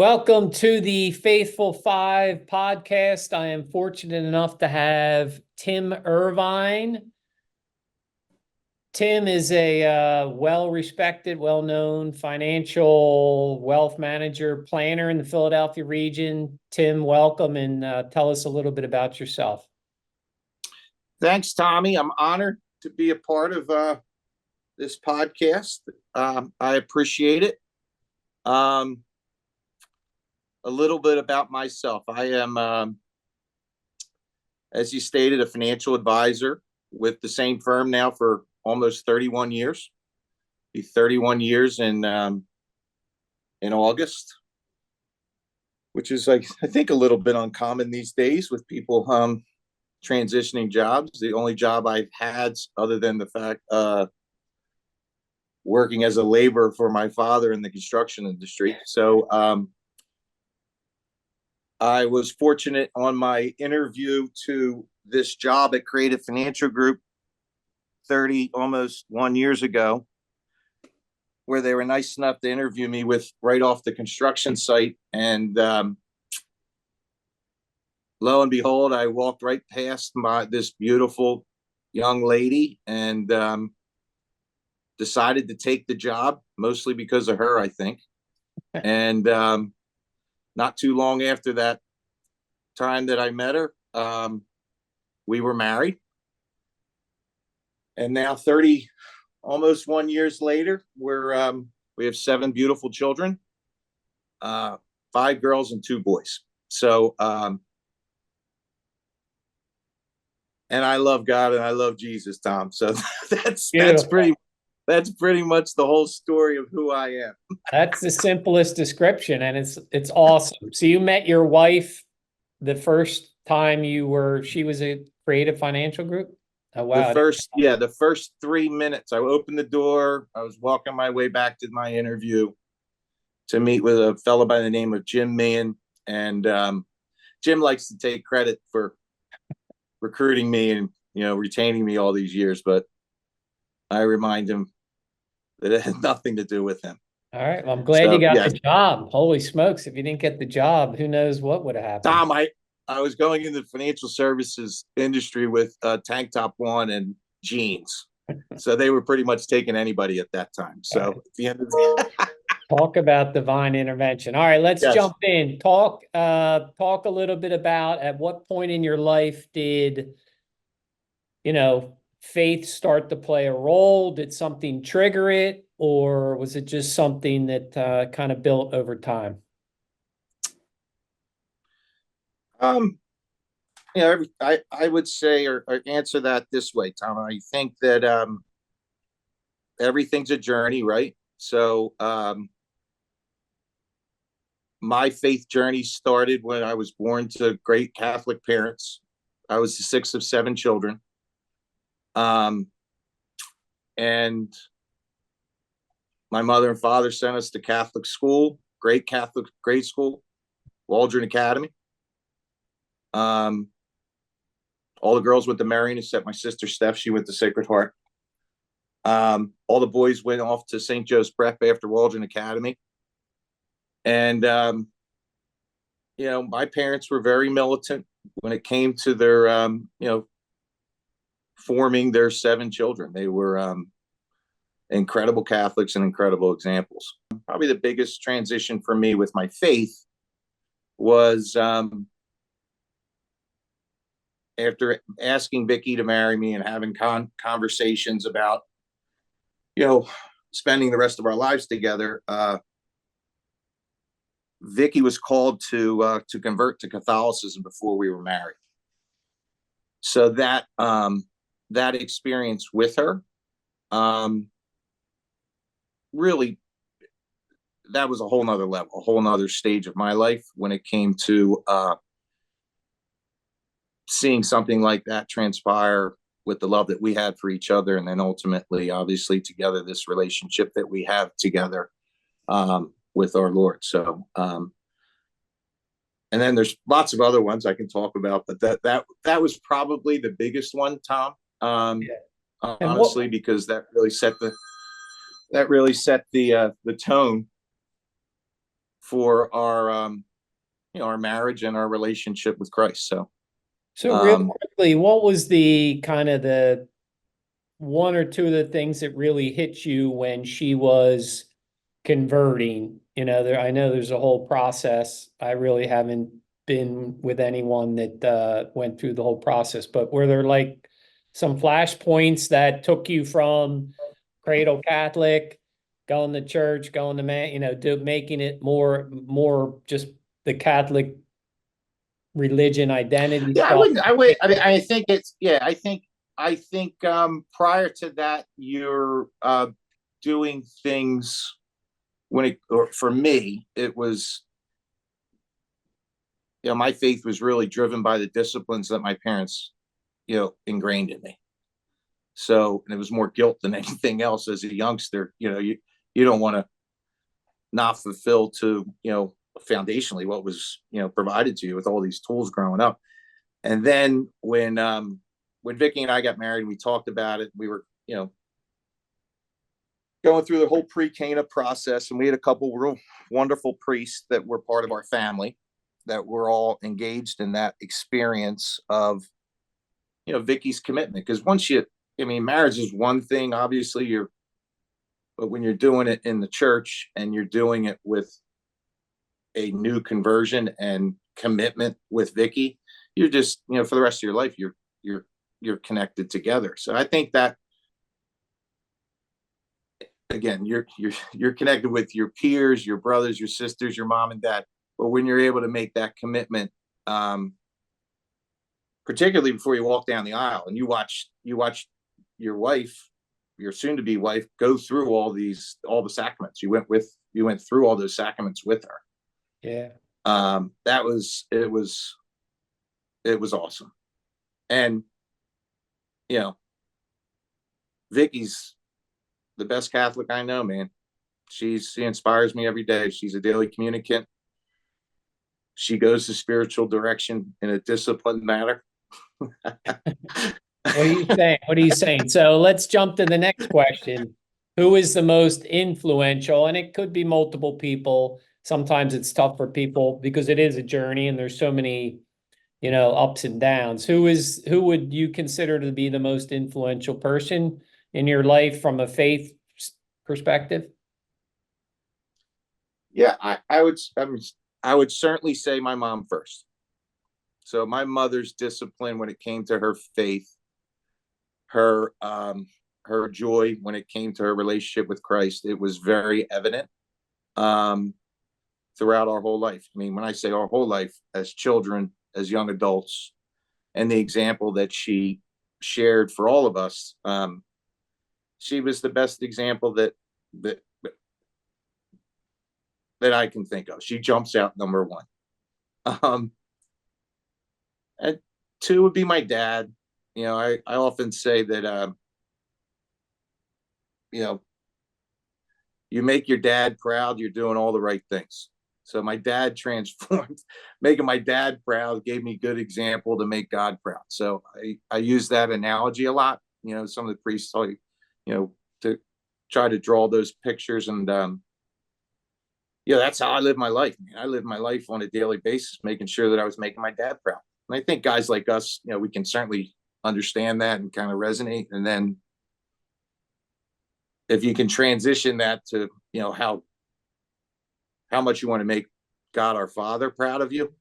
Welcome to the Faithful Five podcast. I am fortunate enough to have Tim Irvine. Tim is a well-respected, well-known financial wealth manager, planner in the Philadelphia region. Tim, welcome, and tell us a little bit about yourself. Thanks, Tommy. I'm honored to be a part of this podcast. I appreciate it. A little bit about myself. I am, as you stated, a financial advisor with the same firm now for almost 31 years. Be 31 years in August, which is, like, I think, a little bit uncommon these days with people transitioning jobs. The only job I've had, other than the fact working as a laborer for my father in the construction industry. So I was fortunate on my interview to this job at Creative Financial Group 1 years ago, where they were nice enough to interview me with right off the construction site. And lo and behold, I walked right past this beautiful young lady and decided to take the job, mostly because of her, I think. And not too long after that time that I met her, we were married. And now almost 1 year later, we have 7 beautiful children, 5 girls and 2 boys. So, and I love God and I love Jesus, Tom. So that's pretty much the whole story of who I am. That's the simplest description, and it's awesome. So you met your wife the first time she was a Creative Financial Group? Oh, wow. The first 3 minutes, I opened the door. I was walking my way back to my interview to meet with a fellow by the name of Jim Mann. And Jim likes to take credit for recruiting me and, retaining me all these years. But I remind him that it had nothing to do with him. All right. Well, I'm glad you got the job. Holy smokes. If you didn't get the job, who knows what would have happened. Tom, I was going into the financial services industry with tank top on and jeans. So they were pretty much taking anybody at that time. So right. At the end of the Talk about divine intervention. All right, let's jump in. Talk a little bit about at what point in your life did, faith start to play a role? Did something trigger it? Or was it just something that kind of built over time? I would say or answer that this way, Tom. I think that everything's a journey, right? So my faith journey started when I was born to great Catholic parents. I was the 6th of 7 children. And my mother and father sent us to Catholic school, great Catholic grade school, Waldron Academy. All the girls went to Marian, except my sister Steph. She went to Sacred Heart. All the boys went off to St. Joe's Prep after Waldron Academy. And, my parents were very militant when it came to their, forming their 7 children. They were incredible Catholics and incredible examples. Probably the biggest transition for me with my faith was after asking Vickie to marry me and having conversations about, spending the rest of our lives together. Vickie was called to convert to Catholicism before we were married. So that experience with her, really, that was a whole nother level, a whole nother stage of my life when it came to seeing something like that transpire with the love that we had for each other. And then ultimately, obviously, together, this relationship that we have together with our Lord. So, and then there's lots of other ones I can talk about, but that was probably the biggest one, Tom. Honestly, because that really set the tone for our our marriage and our relationship with Christ. So real Um, quickly, what was the kind of the one or two of the things that really hit you when she was converting? I know there's a whole process. I really haven't been with anyone that went through the whole process, but were there like some flashpoints that took you from cradle Catholic, going to church, going to making it more just the Catholic religion identity yeah, I stuff? wouldn't. I would. I think it's. Yeah, I think prior to that, you're doing things or for me, it was, my faith was really driven by the disciplines that my parents, ingrained in me. So, and it was more guilt than anything else as a youngster. You don't want to not fulfill to, foundationally what was, provided to you with all these tools growing up. And then when Vickie and I got married, we talked about it. We were, going through the whole pre-Cana process, and we had a couple real wonderful priests that were part of our family that were all engaged in that experience of, Vickie's commitment. Because marriage is one thing, obviously, but when you're doing it in the church and you're doing it with a new conversion and commitment with Vickie, you're just, for the rest of your life, you're connected together. So I think that, again, you're connected with your peers, your brothers, your sisters, your mom and dad. But when you're able to make that commitment, particularly before you walk down the aisle and you watch your wife, your soon-to-be wife, go through all the sacraments. You went through all those sacraments with her. Yeah. It was awesome. And Vickie's the best Catholic I know, man. She inspires me every day. She's a daily communicant. She goes the spiritual direction in a disciplined manner. What are you saying? What are you saying? So let's jump to the next question. Who is the most influential? And it could be multiple people. Sometimes it's tough for people because it is a journey and there's so many, ups and downs. Who would you consider to be the most influential person in your life from a faith perspective? Yeah, I would certainly say my mom first. So my mother's discipline when it came to her faith, her joy when it came to her relationship with Christ, it was very evident um, throughout our whole life. I mean, when I say our whole life, as children, as young adults, and the example that she shared for all of us, she was the best example that that I can think of. She jumps out number one. And two would be my dad. I often say that you know, you make your dad proud, you're doing all the right things. So my dad transformed, making my dad proud gave me good example to make God proud. So I use that analogy a lot. Some of the priests tell to try to draw those pictures. And that's how I live my life. I live my life on a daily basis, making sure that I was making my dad proud. And I think guys like us, we can certainly understand that and kind of resonate. And then if you can transition that to, how much you want to make God our Father proud of you,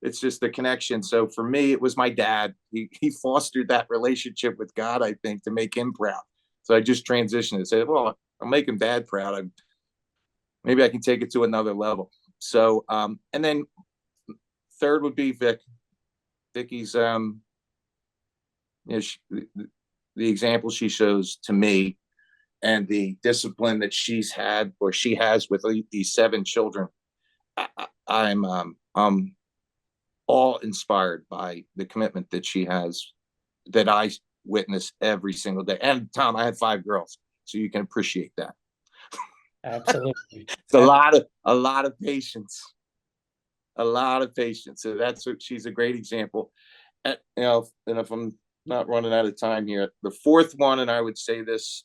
it's just the connection. So for me, it was my dad. He fostered that relationship with God, I think, to make him proud. So I just transitioned and said, well, I'll make him dad proud. Maybe I can take it to another level. So, and then third would be Vickie's, the example she shows to me and the discipline that she has with these 7 children. I'm all inspired by the commitment that she has, that I witness every single day. And Tom, I had 5 girls, so you can appreciate that. Absolutely. It's a lot of patience, a lot of patience. So she's a great example. And, and if I'm not running out of time here, the fourth one, and I would say this,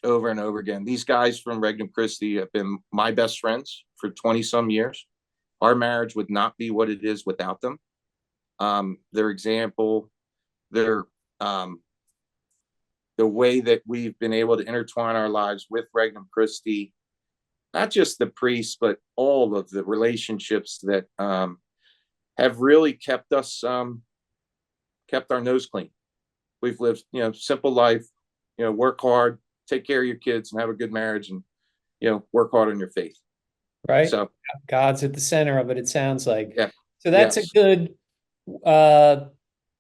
over and over again. These guys from Regnum Christi have been my best friends for 20 some years. Our marriage would not be what it is without them. Their example, their the way that we've been able to intertwine our lives with Regnum Christi, not just the priests, but all of the relationships that have really kept us kept our nose clean. We've lived, simple life, work hard, take care of your kids, and have a good marriage, and work hard on your faith. Right? So God's at the center of it, it sounds like. yeah, So that's a yes. good,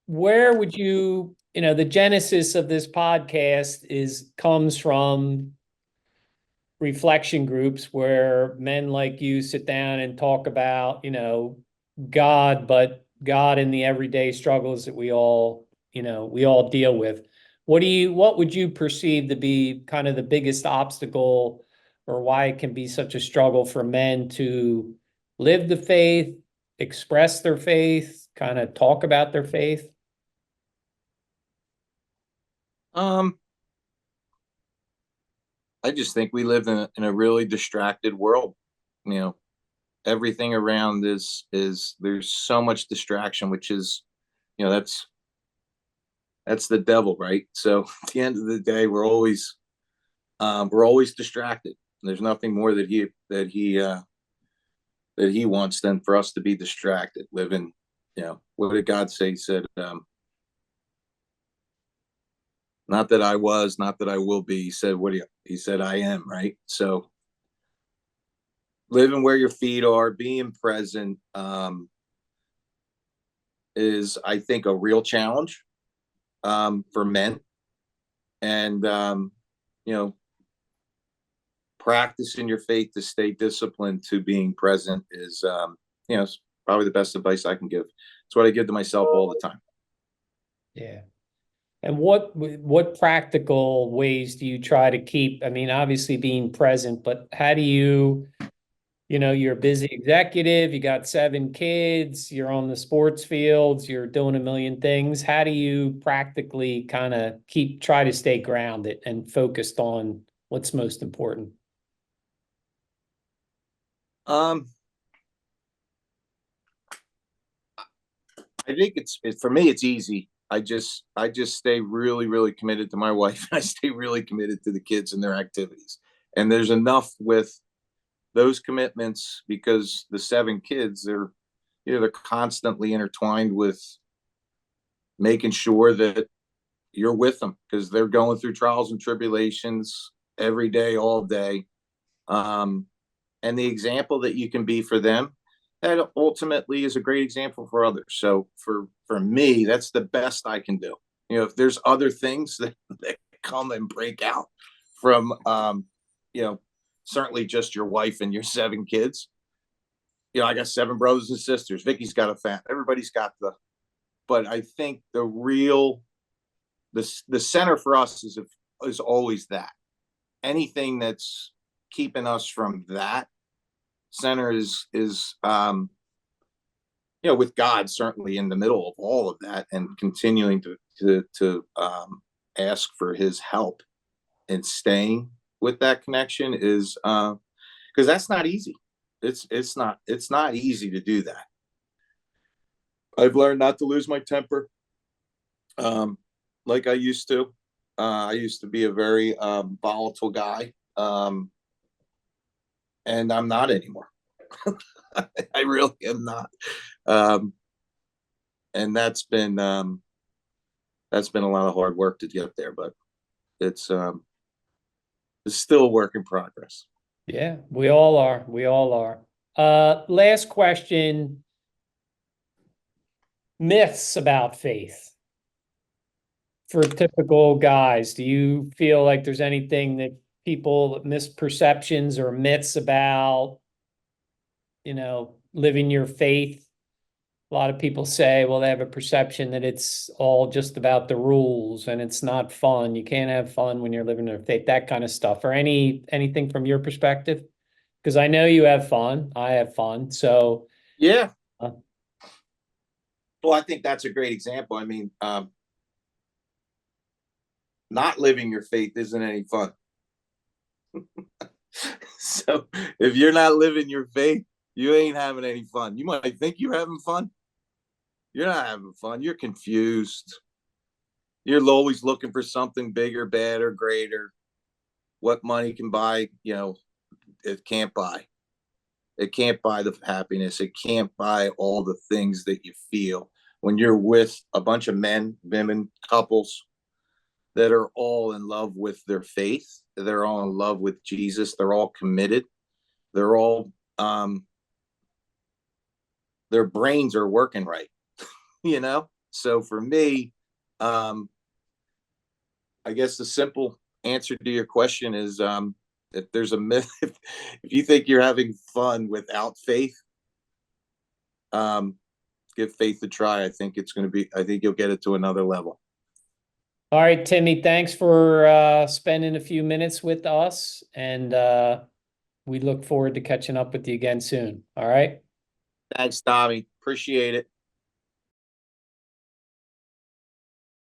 where would you, the genesis of this podcast comes from reflection groups where men like you sit down and talk about, God, but God in the everyday struggles that we all deal with. What would you perceive to be kind of the biggest obstacle, or why it can be such a struggle for men to live the faith, express their faith, kind of talk about their faith? Um, I just think we live in a really distracted world. You know, everything around is there's so much distraction, which is, that's the devil, right? So at the end of the day, we're always distracted. There's nothing more that he wants than for us to be distracted, living. What did God say? He said, "Not that I was, not that I will be." He said, "What do you?" He said, "I am." Right. So living where your feet are, being present, is, I think, a real challenge for men, and you know, practicing your faith to stay disciplined to being present is, it's probably the best advice I can give. It's what I give to myself all the time. Yeah. And what practical ways do you try to keep, I mean, obviously being present, but how do you're a busy executive, you got 7 kids, you're on the sports fields, you're doing a million things. How do you practically kind of try to stay grounded and focused on what's most important? Um, I think for me, it's easy. I just stay really, really committed to my wife. I stay really committed to the kids and their activities. And there's enough with those commitments, because the 7 kids, they're constantly intertwined with making sure that you're with them, because they're going through trials and tribulations every day, all day. Um, and the example that you can be for them, that ultimately is a great example for others. So for me, that's the best I can do. If there's other things that come and break out from, you know, certainly just your wife and your 7 kids. I got 7 brothers and sisters. Vickie's got a fam. Everybody's got but I think the center for us is always that. Anything that's keeping us from that center is with God certainly in the middle of all of that, and continuing to ask for His help and staying with that connection is, because that's not easy. It's not easy to do that. I've learned not to lose my temper, um, like I used to. I used to be a very volatile guy, and I'm not anymore. I really am not. Um, and that's been a lot of hard work to get there, but it's um, it's still a work in progress. Yeah, we all are. We all are. Last question, myths about faith for typical guys. Do you feel like there's anything that people misperceptions or myths about, living your faith? A lot of people say, well, they have a perception that it's all just about the rules and it's not fun. You can't have fun when you're living your faith, that kind of stuff. Or anything from your perspective? Because I know you have fun. I have fun. So, Yeah. uh, Well, I think that's a great example. I mean, not living your faith isn't any fun. So if you're not living your faith, you ain't having any fun. You might think you're having fun. You're not having fun. You're confused. You're always looking for something bigger, better, greater. What money can buy, it can't buy. It can't buy the happiness. It can't buy all the things that you feel when you're with a bunch of men, women, couples that are all in love with their faith. They're all in love with Jesus. They're all committed. They're all, their brains are working right, So for me, I guess the simple answer to your question is, if there's a myth, if you think you're having fun without faith, give faith a try. I think you'll get it to another level. All right, Timmy, thanks for spending a few minutes with us, and we look forward to catching up with you again soon. All right. Thanks, Tommy. Appreciate it.